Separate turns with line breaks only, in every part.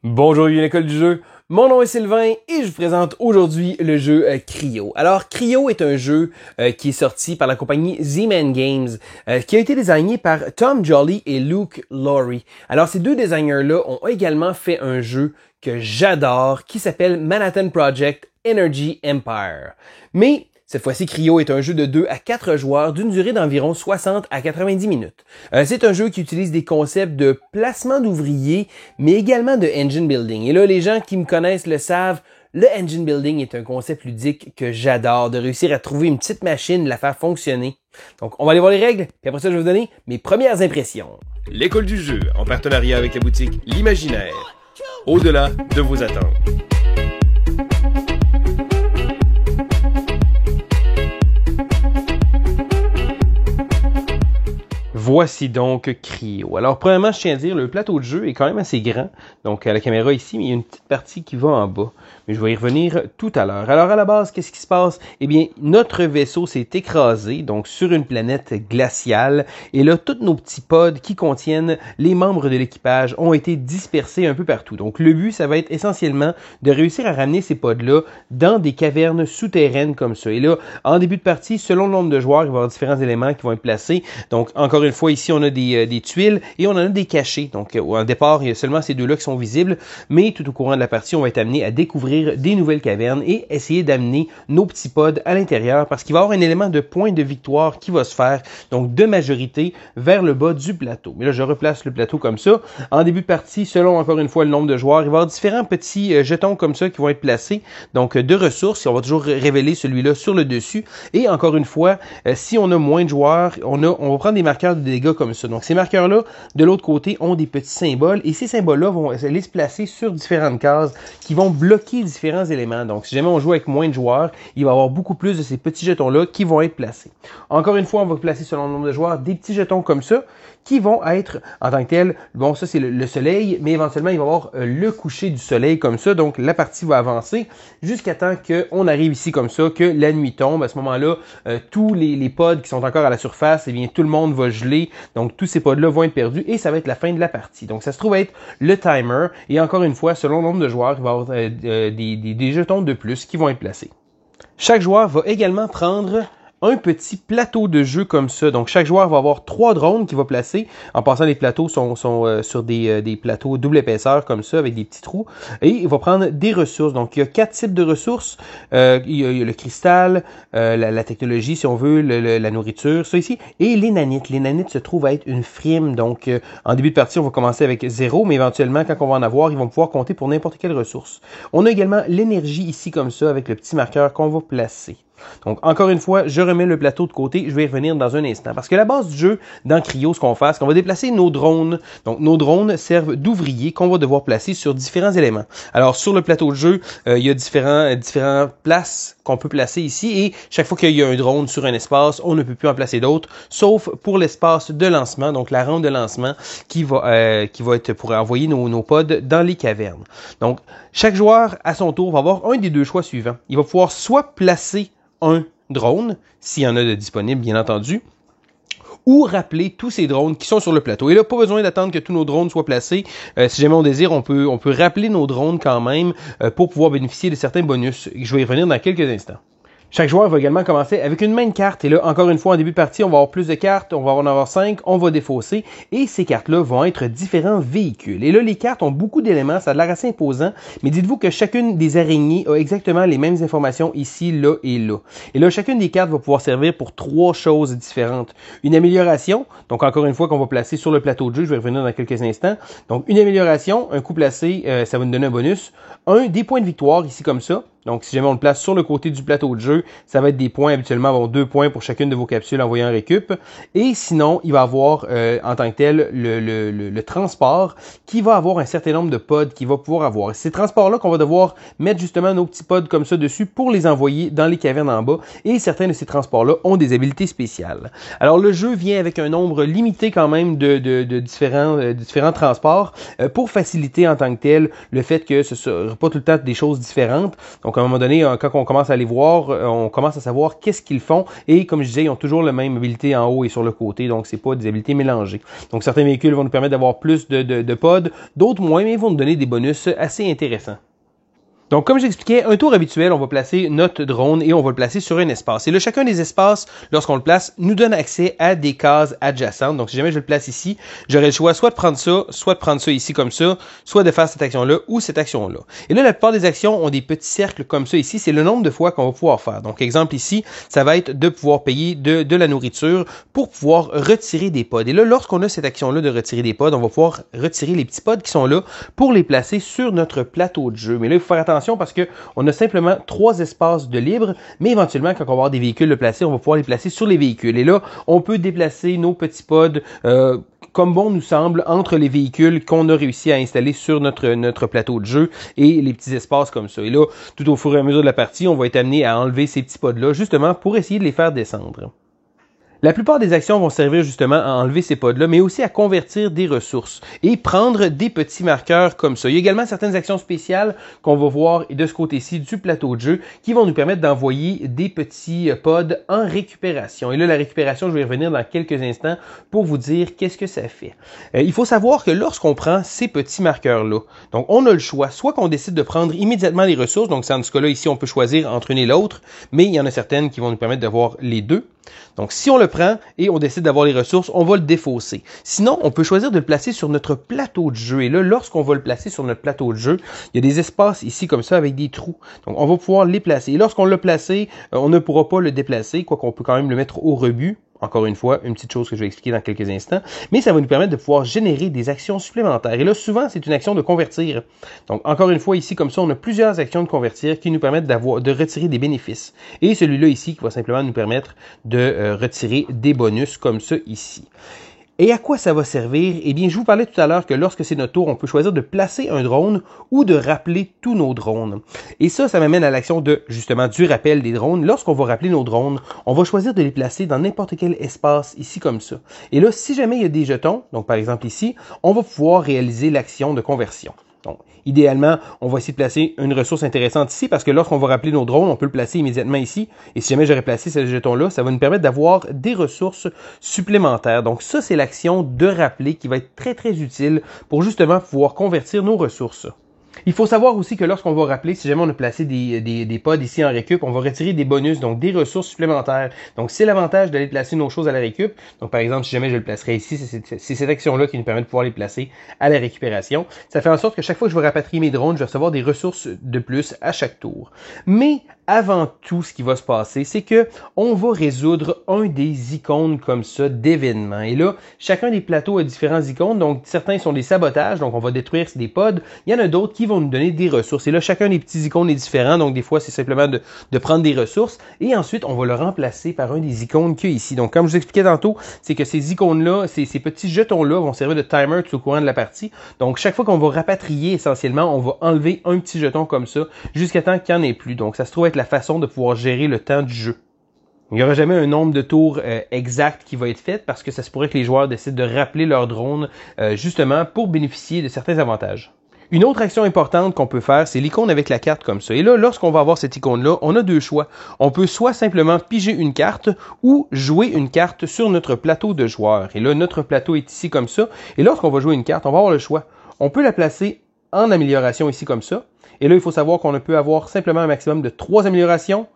Bonjour, une école du jeu. Mon nom est Sylvain et je vous présente aujourd'hui le jeu Cryo. Alors, Cryo est un jeu qui est sorti par la compagnie Z-Man Games, qui a été designé par Tom Jolly et Luke Laurie. Alors, ces deux designers-là ont également fait un jeu que j'adore, qui s'appelle Manhattan Project Energy Empire. Mais cette fois-ci, Cryo est un jeu de 2 à 4 joueurs d'une durée d'environ 60 à 90 minutes. C'est un jeu qui utilise des concepts de placement d'ouvriers, mais également de engine building. Et là, les gens qui me connaissent le savent, le engine building est un concept ludique que j'adore, de réussir à trouver une petite machine, la faire fonctionner. Donc, on va aller voir les règles, puis après ça, je vais vous donner mes premières impressions.
L'école du jeu, en partenariat avec la boutique L'Imaginaire. Au-delà de vos attentes.
Voici donc Cryo. Alors, premièrement, je tiens à dire, le plateau de jeu est quand même assez grand. Donc, à la caméra ici, mais il y a une petite partie qui va en bas. Mais je vais y revenir tout à l'heure. Alors, à la base, qu'est-ce qui se passe? Eh bien, notre vaisseau s'est écrasé, donc sur une planète glaciale. Et là, tous nos petits pods qui contiennent les membres de l'équipage ont été dispersés un peu partout. Donc, le but, ça va être essentiellement de réussir à ramener ces pods-là dans des cavernes souterraines comme ça. Et là, en début de partie, selon le nombre de joueurs, il va y avoir différents éléments qui vont être placés. Donc, encore une fois, ici, on a des tuiles et on en a des cachés. Donc, au départ, il y a seulement ces deux-là qui sont visibles, mais tout au courant de la partie, on va être amené à découvrir des nouvelles cavernes et essayer d'amener nos petits pods à l'intérieur parce qu'il va y avoir un élément de point de victoire qui va se faire, donc de majorité, vers le bas du plateau. Mais là, je replace le plateau comme ça. En début de partie, selon encore une fois le nombre de joueurs, il va y avoir différents petits jetons comme ça qui vont être placés, donc de ressources. On va toujours révéler celui-là sur le dessus. Et encore une fois, si on a moins de joueurs, on va prendre des marqueurs de dégâts comme ça. Donc, ces marqueurs-là, de l'autre côté, ont des petits symboles et ces symboles-là vont aller se placer sur différentes cases qui vont bloquer différents éléments. Donc, si jamais on joue avec moins de joueurs, il va y avoir beaucoup plus de ces petits jetons-là qui vont être placés. Encore une fois, on va placer selon le nombre de joueurs des petits jetons comme ça qui vont être, en tant que tel, bon, ça c'est le soleil, mais éventuellement, il va y avoir le coucher du soleil comme ça. Donc, la partie va avancer jusqu'à temps qu'on arrive ici comme ça, que la nuit tombe. À ce moment-là, tous les pods qui sont encore à la surface, eh bien, tout le monde va geler. Donc, tous ces pods-là vont être perdus et ça va être la fin de la partie. Donc, ça se trouve être le timer. Et encore une fois, selon le nombre de joueurs, il va y avoir des jetons de plus qui vont être placés. Chaque joueur va également prendre un petit plateau de jeu comme ça. Donc, chaque joueur va avoir 3 drones qu'il va placer. En passant, les plateaux sont sur des plateaux double épaisseur comme ça, avec des petits trous. Et il va prendre des ressources. Donc, il y a 4 types de ressources. Il y a le cristal, la technologie, si on veut, la nourriture, ça ici. Et les nanites. Les nanites se trouvent à être une frime. Donc, en début de partie, on va commencer avec 0, mais éventuellement, quand on va en avoir, ils vont pouvoir compter pour n'importe quelle ressource. On a également l'énergie ici comme ça, avec le petit marqueur qu'on va placer. Donc, encore une fois, je remets le plateau de côté. Je vais y revenir dans un instant. Parce que la base du jeu, dans Cryo, ce qu'on fait, c'est qu'on va déplacer nos drones. Donc, nos drones servent d'ouvriers qu'on va devoir placer sur différents éléments. Alors, sur le plateau de jeu, il y a différentes places qu'on peut placer ici. Et chaque fois qu'il y a un drone sur un espace, on ne peut plus en placer d'autres, sauf pour l'espace de lancement. Donc, la rampe de lancement qui va être pour envoyer nos pods dans les cavernes. Donc, chaque joueur, à son tour, va avoir un des deux choix suivants. Il va pouvoir soit placer un drone, s'il y en a de disponible, bien entendu, ou rappeler tous ces drones qui sont sur le plateau. Et là, pas besoin d'attendre que tous nos drones soient placés. Si jamais on désire, on peut rappeler nos drones quand même pour pouvoir bénéficier de certains bonus. Je vais y revenir dans quelques instants. Chaque joueur va également commencer avec une main de cartes. Et là, encore une fois, en début de partie, on va avoir plus de cartes. On va en avoir 5. On va défausser. Et ces cartes-là vont être différents véhicules. Et là, les cartes ont beaucoup d'éléments. Ça a l'air assez imposant. Mais dites-vous que chacune des araignées a exactement les mêmes informations ici, là et là. Et là, chacune des cartes va pouvoir servir pour 3 choses différentes. Une amélioration. Donc, encore une fois, qu'on va placer sur le plateau de jeu. Je vais revenir dans quelques instants. Donc, une amélioration. Un coup placé, ça va nous donner un bonus. Des points de victoire, ici comme ça. Donc, si jamais on le place sur le côté du plateau de jeu, ça va être des points, habituellement, avoir 2 points pour chacune de vos capsules envoyées en récup. Et sinon, il va avoir, en tant que tel, le transport qui va avoir un certain nombre de pods qu'il va pouvoir avoir. C'est ces transports-là qu'on va devoir mettre justement nos petits pods comme ça dessus pour les envoyer dans les cavernes en bas. Et certains de ces transports-là ont des habiletés spéciales. Alors, le jeu vient avec un nombre limité quand même de différents transports pour faciliter en tant que tel le fait que ce ne sera pas tout le temps des choses différentes. Donc, Donc, à un moment donné, quand on commence à les voir, on commence à savoir qu'est-ce qu'ils font. Et comme je disais, ils ont toujours la même habilité en haut et sur le côté. Donc, c'est pas des habilités mélangées. Donc, certains véhicules vont nous permettre d'avoir plus de pods, d'autres moins, mais ils vont nous donner des bonus assez intéressants. Donc, comme j'expliquais, un tour habituel, on va placer notre drone et on va le placer sur un espace. Et là, chacun des espaces, lorsqu'on le place, nous donne accès à des cases adjacentes. Donc, si jamais je le place ici, j'aurai le choix soit de prendre ça ici comme ça, soit de faire cette action-là ou cette action-là. Et là, la plupart des actions ont des petits cercles comme ça ici. C'est le nombre de fois qu'on va pouvoir faire. Donc, exemple ici, ça va être de pouvoir payer de la nourriture pour pouvoir retirer des pods. Et là, lorsqu'on a cette action-là de retirer des pods, on va pouvoir retirer les petits pods qui sont là pour les placer sur notre plateau de jeu. Mais là, il faut faire attention parce que on a simplement 3 espaces de libre, mais éventuellement, quand on va avoir des véhicules à placer, on va pouvoir les placer sur les véhicules. Et là, on peut déplacer nos petits pods comme bon nous semble entre les véhicules qu'on a réussi à installer sur notre plateau de jeu et les petits espaces comme ça. Et là, tout au fur et à mesure de la partie, on va être amené à enlever ces petits pods-là, justement pour essayer de les faire descendre. La plupart des actions vont servir justement à enlever ces pods-là, mais aussi à convertir des ressources et prendre des petits marqueurs comme ça. Il y a également certaines actions spéciales qu'on va voir de ce côté-ci du plateau de jeu qui vont nous permettre d'envoyer des petits pods en récupération. Et là, la récupération, je vais y revenir dans quelques instants pour vous dire qu'est-ce que ça fait. Il faut savoir que lorsqu'on prend ces petits marqueurs-là, donc on a le choix, soit qu'on décide de prendre immédiatement les ressources, donc dans ce cas-là, ici, on peut choisir entre une et l'autre, mais il y en a certaines qui vont nous permettre d'avoir les deux. Donc, si on le prend et on décide d'avoir les ressources, on va le défausser. Sinon, on peut choisir de le placer sur notre plateau de jeu. Et là, lorsqu'on va le placer sur notre plateau de jeu, il y a des espaces ici comme ça avec des trous. Donc, on va pouvoir les placer. Et lorsqu'on l'a placé, on ne pourra pas le déplacer, quoiqu'on peut quand même le mettre au rebut. Encore une fois, une petite chose que je vais expliquer dans quelques instants, mais ça va nous permettre de pouvoir générer des actions supplémentaires. Et là, souvent, c'est une action de convertir. Donc, encore une fois, ici, comme ça, on a plusieurs actions de convertir qui nous permettent de retirer des bénéfices. Et celui-là ici, qui va simplement nous permettre de retirer des bonus comme ça ici. Et à quoi ça va servir? Eh bien, je vous parlais tout à l'heure que lorsque c'est notre tour, on peut choisir de placer un drone ou de rappeler tous nos drones. Et ça m'amène à l'action de, justement, du rappel des drones. Lorsqu'on va rappeler nos drones, on va choisir de les placer dans n'importe quel espace ici comme ça. Et là, si jamais il y a des jetons, donc par exemple ici, on va pouvoir réaliser l'action de conversion. Donc, idéalement, on va essayer de placer une ressource intéressante ici parce que lorsqu'on va rappeler nos drones, on peut le placer immédiatement ici. Et si jamais j'aurais placé ce jeton-là, ça va nous permettre d'avoir des ressources supplémentaires. Donc ça, c'est l'action de rappeler qui va être très, très utile pour justement pouvoir convertir nos ressources. Il faut savoir aussi que lorsqu'on va rappeler, si jamais on a placé des pods ici en récup, on va retirer des bonus, donc des ressources supplémentaires. Donc c'est l'avantage d'aller placer nos choses à la récup. Donc par exemple, si jamais je le placerai ici, c'est cette action-là qui nous permet de pouvoir les placer à la récupération. Ça fait en sorte que chaque fois que je vais rapatrier mes drones, je vais recevoir des ressources de plus à chaque tour. Mais avant tout, ce qui va se passer, c'est que on va résoudre un des icônes comme ça d'événements. Et là, chacun des plateaux a différents icônes. Donc certains sont des sabotages, donc on va détruire des pods. Il y en a d'autres qui vont nous donner des ressources. Et là, chacun des petits icônes est différent. Donc, des fois, c'est simplement de prendre des ressources. Et ensuite, on va le remplacer par un des icônes qu'il y a ici. Donc, comme je vous expliquais tantôt, c'est que ces icônes-là, ces petits jetons-là vont servir de timer tout au courant de la partie. Donc, chaque fois qu'on va rapatrier, essentiellement, on va enlever un petit jeton comme ça jusqu'à temps qu'il n'y en ait plus. Donc, ça se trouve être la façon de pouvoir gérer le temps du jeu. Il n'y aura jamais un nombre de tours exact qui va être fait parce que ça se pourrait que les joueurs décident de rappeler leur drone justement pour bénéficier de certains avantages. Une autre action importante qu'on peut faire, c'est l'icône avec la carte comme ça. Et là, lorsqu'on va avoir cette icône-là, on a deux choix. On peut soit simplement piger une carte ou jouer une carte sur notre plateau de joueurs. Et là, notre plateau est ici comme ça. Et lorsqu'on va jouer une carte, on va avoir le choix. On peut la placer en amélioration ici comme ça. Et là, il faut savoir qu'on peut avoir simplement un maximum de 3 améliorations,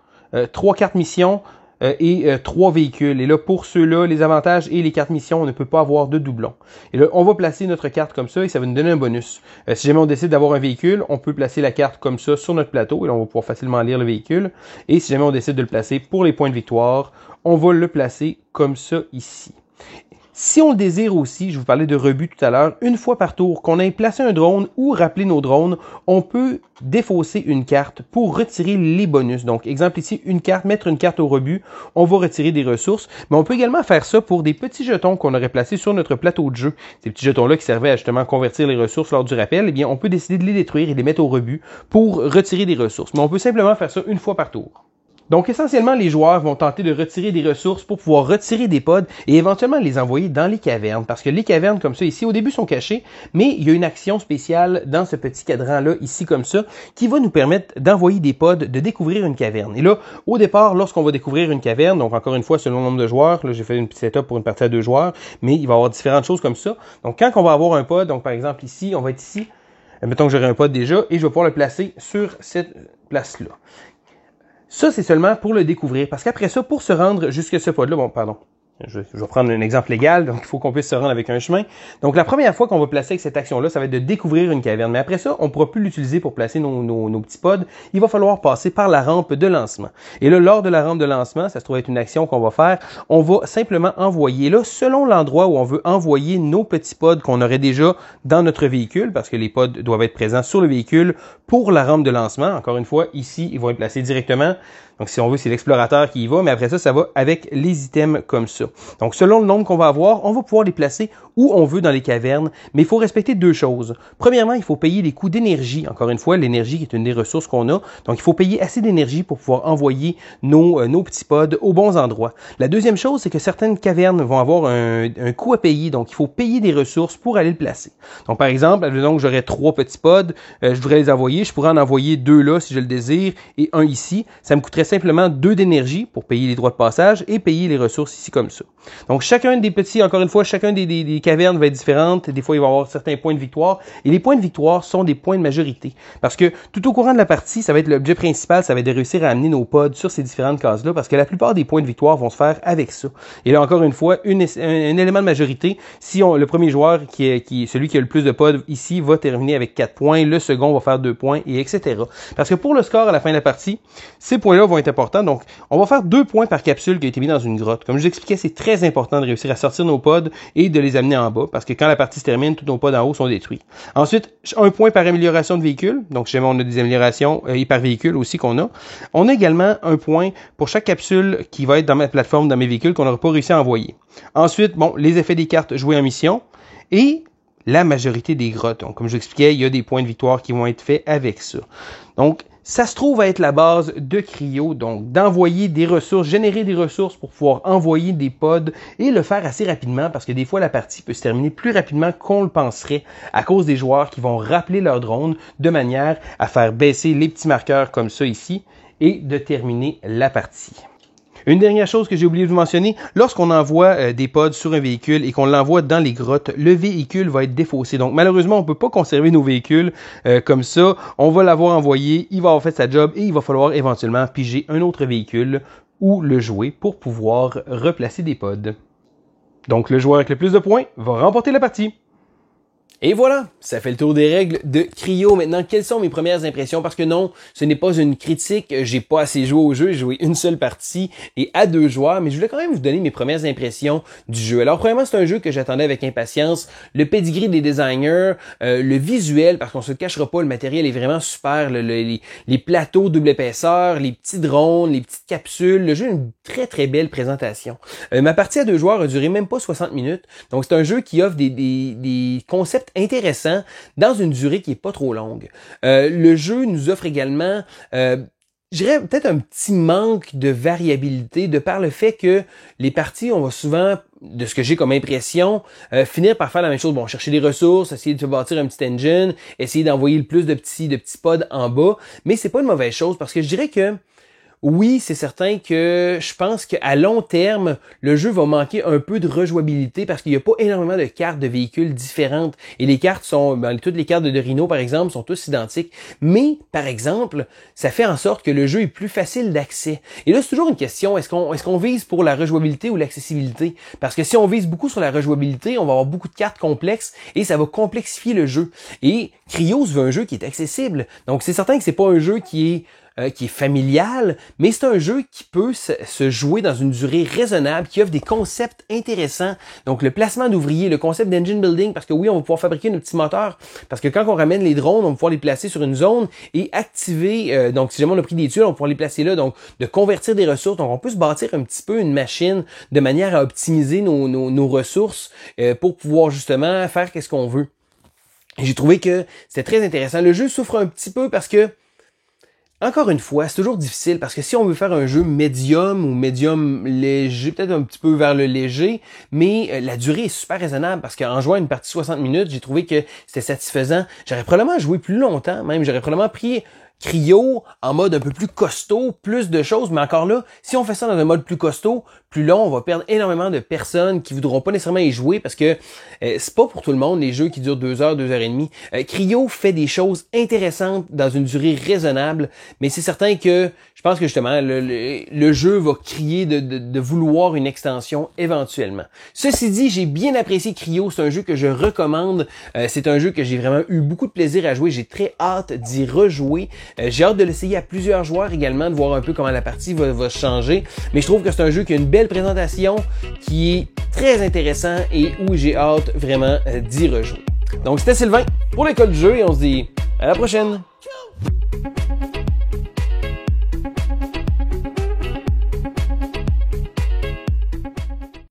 3 cartes missions, et 3 véhicules. Et là, pour ceux-là, les avantages et les cartes missions, on ne peut pas avoir de doublons. Et là, on va placer notre carte comme ça et ça va nous donner un bonus. Si jamais on décide d'avoir un véhicule, on peut placer la carte comme ça sur notre plateau et là, on va pouvoir facilement lire le véhicule. Et si jamais on décide de le placer pour les points de victoire, on va le placer comme ça ici. Si on le désire aussi, je vous parlais de rebut tout à l'heure, une fois par tour, qu'on ait placé un drone ou rappelé nos drones, on peut défausser une carte pour retirer les bonus. Donc, exemple ici, une carte, mettre une carte au rebut, on va retirer des ressources, mais on peut également faire ça pour des petits jetons qu'on aurait placés sur notre plateau de jeu. Ces petits jetons-là qui servaient à justement convertir les ressources lors du rappel, eh bien, on peut décider de les détruire et de les mettre au rebut pour retirer des ressources. Mais on peut simplement faire ça une fois par tour. Donc, essentiellement, les joueurs vont tenter de retirer des ressources pour pouvoir retirer des pods et éventuellement les envoyer dans les cavernes. Parce que les cavernes, comme ça, ici, au début, sont cachées, mais il y a une action spéciale dans ce petit cadran-là, ici, comme ça, qui va nous permettre d'envoyer des pods, de découvrir une caverne. Et là, au départ, lorsqu'on va découvrir une caverne, donc encore une fois, selon le nombre de joueurs, là, j'ai fait une petite setup pour une partie à 2 joueurs, mais il va y avoir différentes choses comme ça. Donc, quand on va avoir un pod, donc par exemple ici, on va être ici, mettons que j'aurai un pod déjà, et je vais pouvoir le placer sur cette place-là. Ça, c'est seulement pour le découvrir, parce qu'après ça, pour se rendre jusqu'à ce pod-là, bon, pardon, je vais prendre un exemple légal, donc il faut qu'on puisse se rendre avec un chemin. Donc la première fois qu'on va placer avec cette action-là, ça va être de découvrir une caverne. Mais après ça, on ne pourra plus l'utiliser pour placer nos petits pods. Il va falloir passer par la rampe de lancement. Et là, lors de la rampe de lancement, ça se trouve être une action qu'on va faire. On va simplement envoyer, là, selon l'endroit où on veut envoyer nos petits pods qu'on aurait déjà dans notre véhicule, parce que les pods doivent être présents sur le véhicule pour la rampe de lancement. Encore une fois, ici, ils vont être placés directement. Donc, si on veut, c'est l'explorateur qui y va, mais après ça, ça va avec les items comme ça. Donc, selon le nombre qu'on va avoir, on va pouvoir les placer où on veut dans les cavernes, mais il faut respecter 2 choses. Premièrement, il faut payer les coûts d'énergie. Encore une fois, l'énergie qui est une des ressources qu'on a. Donc, il faut payer assez d'énergie pour pouvoir envoyer nos petits pods aux bons endroits. La deuxième chose, c'est que certaines cavernes vont avoir un coût à payer. Donc, il faut payer des ressources pour aller le placer. Donc, par exemple, admettons que j'aurais 3 petits pods, je voudrais les envoyer. Je pourrais en envoyer 2 là si je le désire et 1 ici. Ça me coûterait simplement 2 d'énergie pour payer les droits de passage et payer les ressources ici comme ça. Donc, chacun des petits, encore une fois, chacun des cavernes va être différente. Des fois, il va y avoir certains points de victoire. Et les points de victoire sont des points de majorité. Parce que tout au courant de la partie, ça va être l'objet principal, ça va être de réussir à amener nos pods sur ces différentes cases-là, parce que la plupart des points de victoire vont se faire avec ça. Et là, encore une fois, un élément de majorité, si le premier joueur, celui qui a le plus de pods ici, va terminer avec 4 points, le second va faire 2 points, et etc. Parce que pour le score à la fin de la partie, ces points-là vont être importants. Donc, on va faire 2 points par capsule qui a été mis dans une grotte. Comme je vous expliquais, c'est très important de réussir à sortir nos pods et de les amener en bas, parce que quand la partie se termine, tous nos pods en haut sont détruits. Ensuite, 1 point par amélioration de véhicule. Donc, si jamais on a des améliorations par véhicule aussi qu'on a. On a également 1 point pour chaque capsule qui va être dans ma plateforme, dans mes véhicules, qu'on n'aura pas réussi à envoyer. Ensuite, bon, les effets des cartes jouées en mission et la majorité des grottes. Donc, comme je l'expliquais, il y a des points de victoire qui vont être faits avec ça. Donc, ça se trouve à être la base de Cryo, donc d'envoyer des ressources, générer des ressources pour pouvoir envoyer des pods et le faire assez rapidement parce que des fois la partie peut se terminer plus rapidement qu'on le penserait à cause des joueurs qui vont rappeler leur drone de manière à faire baisser les petits marqueurs comme ça ici et de terminer la partie. Une dernière chose que j'ai oublié de vous mentionner, lorsqu'on envoie des pods sur un véhicule et qu'on l'envoie dans les grottes, le véhicule va être défaussé. Donc malheureusement, on ne peut pas conserver nos véhicules comme ça. On va l'avoir envoyé, il va avoir fait sa job et il va falloir éventuellement piger un autre véhicule ou le jouer pour pouvoir replacer des pods. Donc le joueur avec le plus de points va remporter la partie. Et voilà, ça fait le tour des règles de Cryo. Maintenant, quelles sont mes premières impressions? Parce que non, ce n'est pas une critique, j'ai pas assez joué au jeu, j'ai joué une seule partie et à 2 joueurs, mais je voulais quand même vous donner mes premières impressions du jeu. Alors, premièrement, c'est un jeu que j'attendais avec impatience. Le pedigree des designers, le visuel, parce qu'on se le cachera pas, le matériel est vraiment super. Les plateaux double épaisseur, les petits drones, les petites capsules, le jeu a une très très belle présentation. Ma partie à 2 joueurs a duré même pas 60 minutes, donc c'est un jeu qui offre des concepts intéressant dans une durée qui est pas trop longue. Le jeu nous offre également, je dirais peut-être un petit manque de variabilité de par le fait que les parties, on va souvent, de ce que j'ai comme impression, finir par faire la même chose. Bon, chercher des ressources, essayer de se bâtir un petit engine, essayer d'envoyer le plus de petits pods en bas, mais c'est pas une mauvaise chose parce que je dirais que oui, c'est certain que je pense qu'à long terme, le jeu va manquer un peu de rejouabilité parce qu'il n'y a pas énormément de cartes de véhicules différentes. Et les cartes sont, toutes les cartes de Rhino, par exemple, sont tous identiques. Mais, par exemple, ça fait en sorte que le jeu est plus facile d'accès. Et là, c'est toujours une question, est-ce qu'on vise pour la rejouabilité ou l'accessibilité? Parce que si on vise beaucoup sur la rejouabilité, on va avoir beaucoup de cartes complexes et ça va complexifier le jeu. Et Cryo veut un jeu qui est accessible. Donc, c'est certain que c'est pas un jeu qui est familial, mais c'est un jeu qui peut se jouer dans une durée raisonnable, qui offre des concepts intéressants. Donc, le placement d'ouvriers, le concept d'engine building, parce que oui, on va pouvoir fabriquer nos petits moteurs, parce que quand on ramène les drones, on va pouvoir les placer sur une zone et activer, donc si jamais on a pris des tuiles, on va pouvoir les placer là, donc de convertir des ressources. Donc, on peut se bâtir un petit peu une machine de manière à optimiser nos ressources pour pouvoir justement faire qu'est-ce qu'on veut. J'ai trouvé que c'était très intéressant. Le jeu souffre un petit peu parce que Encore une fois, c'est toujours difficile parce que si on veut faire un jeu médium ou médium léger, peut-être un petit peu vers le léger, mais la durée est super raisonnable parce qu'en jouant une partie 60 minutes, j'ai trouvé que c'était satisfaisant. J'aurais probablement joué plus longtemps, même j'aurais probablement pris Cryo en mode un peu plus costaud, plus de choses, mais encore là, si on fait ça dans un mode plus costaud, plus long, on va perdre énormément de personnes qui voudront pas nécessairement y jouer parce que c'est pas pour tout le monde les jeux qui durent 2 heures, 2 heures et demie. Cryo fait des choses intéressantes dans une durée raisonnable, mais c'est certain que je pense que justement le jeu va crier de vouloir une extension éventuellement. Ceci dit, j'ai bien apprécié Cryo, c'est un jeu que je recommande, c'est un jeu que j'ai vraiment eu beaucoup de plaisir à jouer, j'ai très hâte d'y rejouer. J'ai hâte de l'essayer à plusieurs joueurs également, de voir un peu comment la partie va changer. Mais je trouve que c'est un jeu qui a une belle présentation, qui est très intéressant et où j'ai hâte vraiment d'y rejouer. Donc c'était Sylvain pour l'école du jeu et on se dit à la prochaine!